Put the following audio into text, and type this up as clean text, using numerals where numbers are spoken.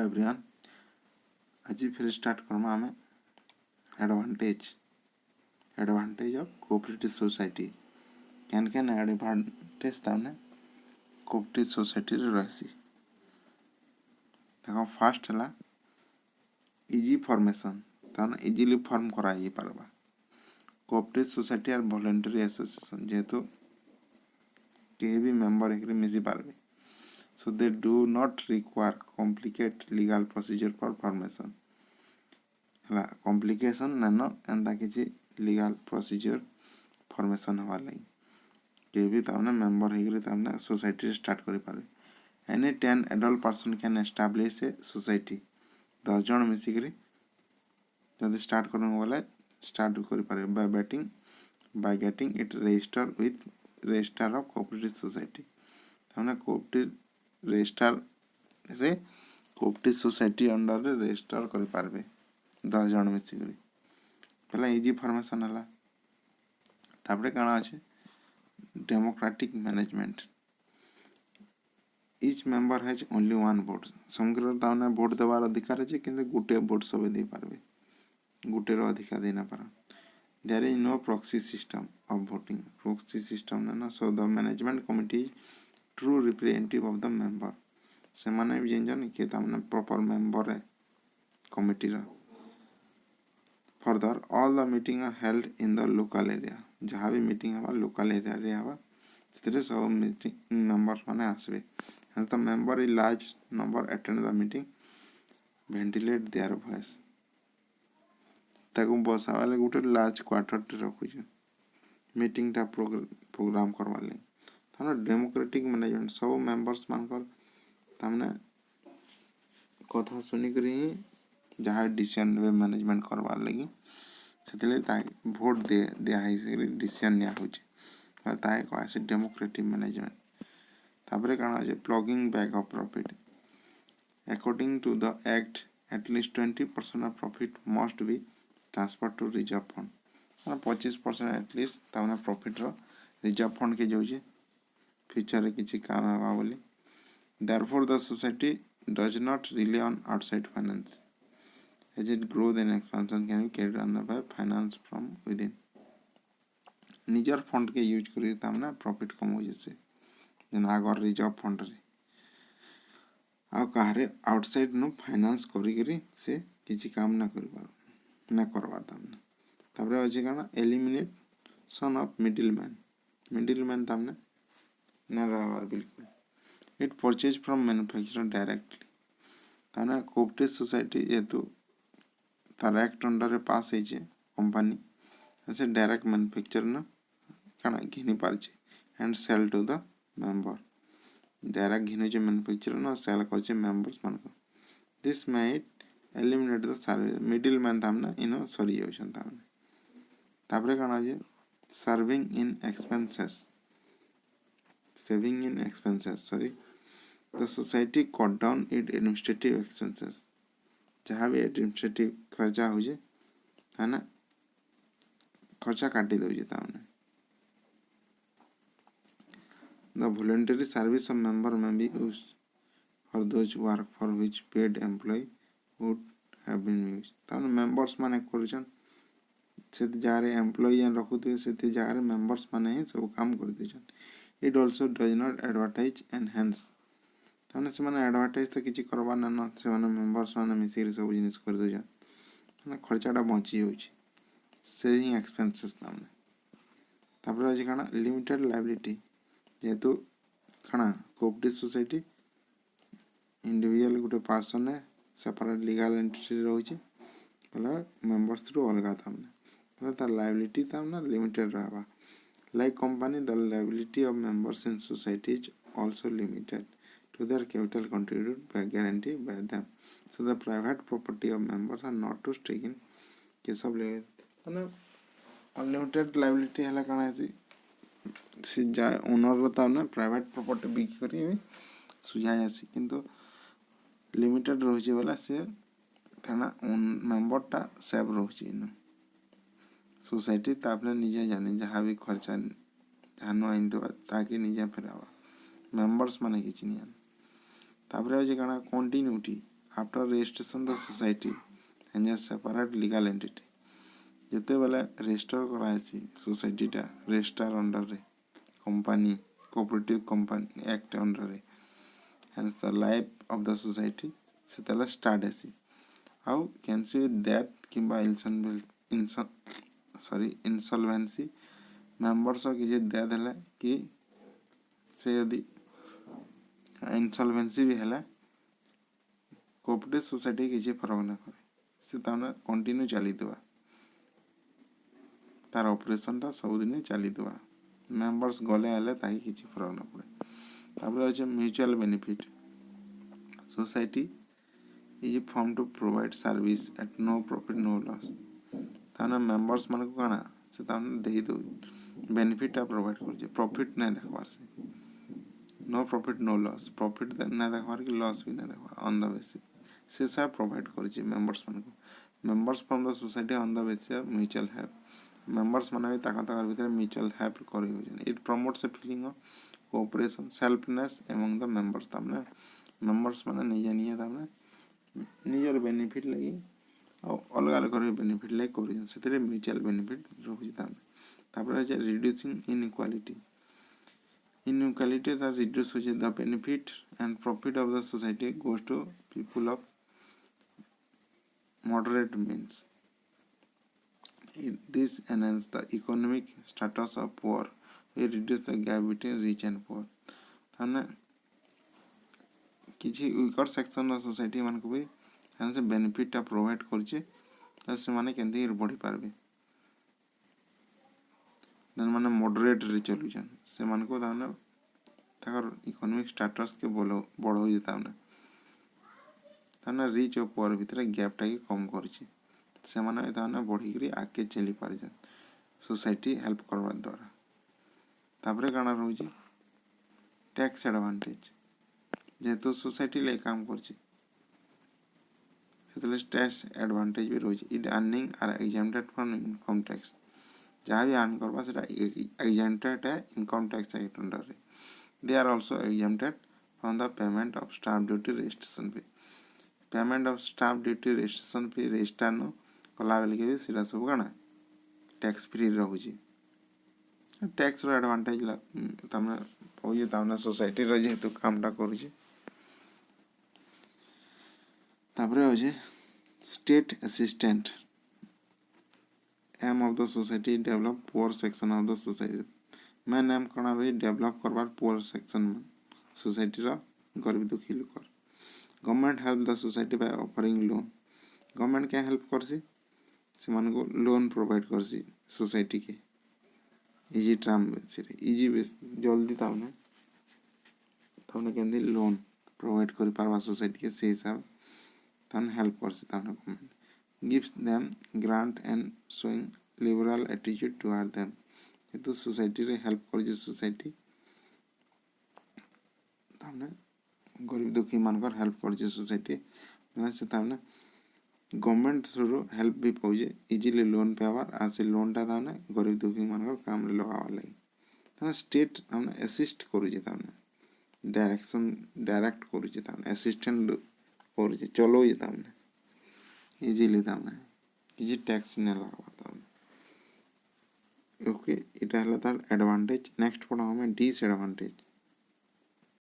Everyone आज फिर start करमा आमे advantage of cooperative society can advantage ताने कोऑपरेटिव सोसाइटी रे रहसी देखो फास्ट हला इजी फॉर्मेशन ताने इजीली फॉर्म करा ही पारबा cooperative society are voluntary association जेहेतु के भी मेंबर एकरे मिसी पारबे so they do not require complicated legal procedure for formation हला complication ननो एंदा किछि legal procedure formation हवा लई के भी तामने मेंबर हेगरे तामने सोसाइटी स्टार्ट करि पारे any 10 adult person can establish a society 10 जन मिसी करी जदि स्टार्ट करन वाला स्टार्ट करि पारे by getting it registered with register of cooperative society तामने cooperative register रे कोऑपरेटिव सोसाइटी अंडर रे रजिस्टर करि पारबे 10 जन मिसी करी पहला इजी फॉर्मेशन हला तापरे काना अछि democratic management each member has only one vote समग्र ताने वोट देवार अधिकार अछि किंतु गुटे वोट सबे दे पारबे गुटे रो अधिकार देना पारा there is no proxy system of voting proxy system ना so the management committee true representative of the member से माने भी जन के तामने प्रॉपर मेंबर है कमिटी रा further all the meeting are held in the local area जहां भी मीटिंग हवा लोकल एरिया रे हवा सेरे सब मीटिंग मेंबर माने आसबे एज द मेंबर इ large number attend the meeting ventilate their voice ताकू बसावाले गुटे लार्ज क्वार्टर टे रखु छ मीटिंग टा प्रोग्राम करवाले ताना डेमोक्रेटिक मैनेजमेंट सब मेंबर्स मानकर तामने कथा सुनी करी जहां डिसीजन वे मैनेजमेंट करवा लगी सेतले ताई वोट दे हाई से डिसीजन निया होचे ताई को से डेमोक्रेटिक मैनेजमेंट तापरे काना जे ploughing back of profit according to the act at least 20% of profit must be transferred to reserve fund 25% at least तामने प्रॉफिट रो रिजर्व फंड के जोजे फ्यूचर रे किछि काम हवा बोली therefore the society does not rely on outside finance as it growth and expansion can be carried on by finance from within निजर फंड के यूज करी तामना प्रॉफिट कम हो जैसे जन आगर रिजर्व फंड रे आ कारे आउटसाइड नो फाइनेंस करी से किछि काम ना करवा तामना तापरे अछि काना एलिमिनेशन ऑफ मिडिलमैन तामना ना रहवार बिल्कुल it purchased from manufacturer directly ताना कोऑपरेटिव सोसाइटी जेतु तार एक्ट अंडर रे पास है जे कंपनी ऐसे डायरेक्ट मैन्युफैक्चर न काना घिनी पारछे and sell to the member direct घिनो जे मैन्युफैक्चर न सेल करछे मेंबर्स मान को this might eliminate the service middleman तामना इनो सॉरी योशन तामना तापरे काना जे saving in expenses saving in expenses the society cut down its administrative expenses जहाँ भी administrative खर्चा हो जे है ना खर्चा काटी दो जे तामने the voluntary service of member may be used for those work for which paid employee would have been used तामने members माने करछन से जारे एम्प्लॉई या रखुते से जारे मेंबर्स माने ही सब काम कर देछन it also does not advertise and hence ताने से माने एडवर्टाइज तो किछि करबा न से माने मेंबर्स माने मिसिर सब जिनिस कर दो जा माने खर्चाटा बंची होछि सेविंग एक्सपेंसेस तामने तापर अछि काना लिमिटेड लायबिलिटी जेतु खाना कोऑपरेटिव सोसाइटी इंडिविजुअल गुटे पर्सन है सेपरेट लीगल एंटिटी रहउछि पहला मेंबर्स थ्रू अलगा तामने पहला तार लायबिलिटी तामने लिमिटेड रहबा like company the liability of members in society is also limited to their capital contributed by guarantee by them so the private property of members are not to stake in case of माने unlimited liability हला काना से जा owner रता ना private property बिक करी सुझाय आसी किंतु लिमिटेड रहछि वाला से थाना मेंबर टा सेव रहछि न सोसाइटी तापले निजे जाने जहाँ भी खर्चा जानो आइन तो ताकि निजे फेरावा मेंबर्स माने किछि नियन तापरे जे काना continuity after registration the society as a separate legal entity जिते बेले रजिस्टर करासी सोसाइटीटा रजिस्टर अंडर रे company cooperative company act under रे hence the life of the society से स्टार्ट हेसी आउ कैंसी दैट किंबा इंसॉल्वेंसी मेंबर्स किसी दे देले कि से यदि इंसॉल्वेंसी भी है कोऑपरेटिव सोसाइटी किसी फरक ना करे से ताने कंटिन्यू चली देवा तार ऑपरेशन ता सब दिन चली देवा मेंबर्स गले आले ताकि किसी फरक ना पड़े तापर अछि mutual benefit society is form to provide service at no profit no loss ताने मेंबर्स मन को काना से ताने देई दो बेनिफिट प्रोवाइड कर प्रॉफिट नहीं देखबार से no profit no loss profit ना देखबार कि लॉस भी ना देखबार ऑन द बेसिस से सब प्रोवाइड कर मेंबर्स मन को members from the society on the basis mutual help members मन भी ताकर भीतर म्यूचुअल हेल्प करी हो it promotes a feeling of cooperation selfness among the members तामने मेंबर्स माने निजे तामने निजर बेनिफिट लगी अलग अलग बेनिफिट लगी कर से म्यूचुअल बेनिफिट रखुଛି तापर reducing inequality are reduced which is the benefit and profit of the society goes to people of moderate means. This enhances the economic status of poor. It reduces the gap between rich and poor. ताने किसी weaker section of society मान को भी से benefit provide करछे से माने केंदी बढ़ी पारबे देन माने मॉडरेट रे चलुछन से मान को ताने ताकर इकोनॉमिक स्टेटस के बढ़ो जेता ताने रिच और पुअर भीतर गैपटा की कम करछे से माने ताने बढ़ी करी आके चली पारछन सोसाइटी हेल्प करवा द्वारा तापरे काना रहउची टैक्स एडवांटेज जेहेतु सोसाइटी ले काम करछे सेतले टैक्स एडवांटेज भी रहउची it earning are exempted from income tax जहाँ भी अर्न करबा सेटा एग्जेम्प्टेड है इनकम टैक्स एक्ट अंडर रे they are also exempted from the payment of stamp duty registration fee payment of stamp duty registration fee register no कला बेले के भी सीधा सब गाना टैक्स फ्री रहउची टैक्स रो एडवांटेज ला तमने होई तमने सोसाइटी रो जेतु कामटा करूची तापरे होजे स्टेट असिस्टेंट एम of the society develop poor section of the society मैं नाम कणा रही डेवलप करवार पुअर सेक्शन में सोसाइटी रा गरीब दुखी लोग government help the society by offering loan government क्या हेल्प करसी से मान को लोन प्रोवाइड करसी सोसाइटी के इजी टर्म से इजी जल्दी ताउने ताउने केंदी लोन प्रोवाइड करि पारबा सोसाइटी के से हिसाब ताने हेल्प करसी ताउने government gives them grant and showing liberal attitude toward them तो सोसाइटी रे हेल्प कर सोसाइटी तामने गरीब दुखी मानकर हेल्प कर सोसाइटी से तामने गवर्नमेंट थ्रू हेल्प भी पाउजे इजीली लोन पेवार आ से लोनटा तामने गरीब दुखी मानकर काम रे लगावा लागि तामने स्टेट तामने असिस्ट करूजे तामने डायरेक्ट करूजे तामने असिस्टेंट करूजे चलो जे तामने इजीली तामने किसी टैक्स ने लगावा तामने ओके इटा हला तार एडवांटेज नेक्स्ट पढ़ा हमें डिसएडवांटेज